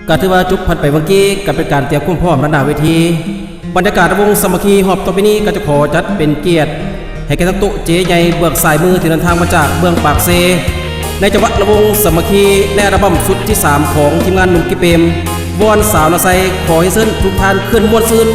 ก็ถือว่าจุบพันไปเมื่อกี้ก็เป็นการเตรียมความพร้อมระดับเวทีบรรยากาศวงสามัคคีหอบต่อไปนี้ก็จะขอจัดเป็นเกียรติให้แก่ทั้งตุเจใหญ่เบือกสายมือที่เดินทางมาจากเบืองปากเซในจังหวัดระวงสามัคคีในอัลบั้มชุดที่3ของทีมงานหนุ่มกิเปมวอนสาวนาไซขอให้เซิ้นทุกท่านขึ้นมวนซื่น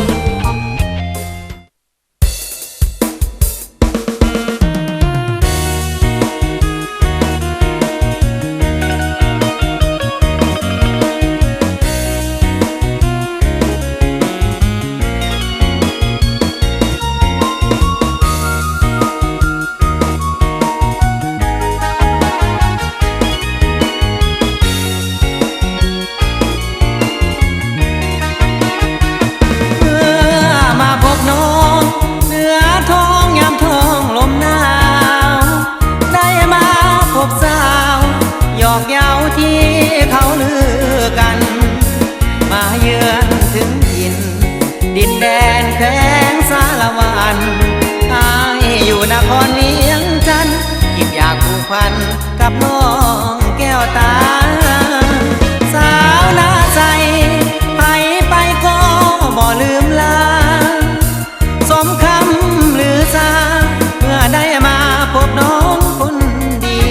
ดินแดนแขวงสารวันอายอยู่นครเวียงจันทร์คิดอยากผูกพันกับน้องแก้วตาสาวนาใจไปก็บ่ลืมลาสมคำหรือซาเมื่อได้มาพบน้องคนดี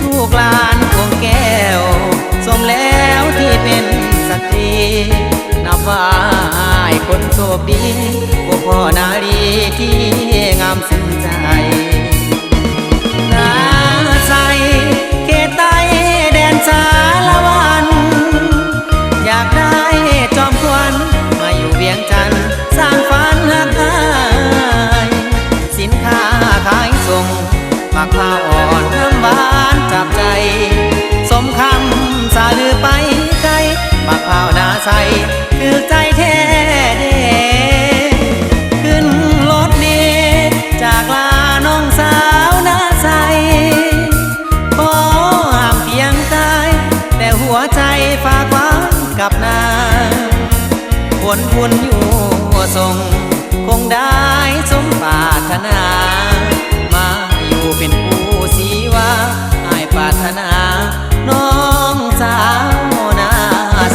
ลูกหลานของแก้วสมแล้วที่เป็นสตรีนับว่าคนโชคดีพวกพ่อนารีที่งามซึ้งใจนาใสเขตใต้แดนสารวันอยากได้จอมขวัญมาอยู่เวียงจันทร์สร้างฝันหักอายสินค้าขายส่งมะพร้าวอ่อนน้ำหวานจับใจสมคำสาลือไปไกลมะพร้าวนาใสคือใจแท้ขึ้นรถดีจากลาน้องสาวนาใสขอห้ามเพียงตายแต่หัวใจฝากไว้กับนาผลบุญอยู่ส่งคงได้สมปรารถนามาอยู่เป็นผู้สีวาให้ปรารถนาน้องสาวนา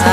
ใส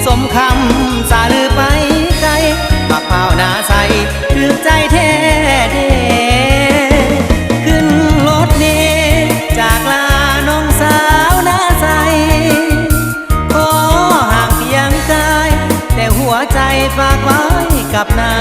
สมคำสาลือไปไกลมะพร้าวนาใสคือใจแท้เด้ขึ้นรถดีจากลาน้องสาวนาใสขอห่างเพียงกายแต่หัวใจฝากไว้กับนา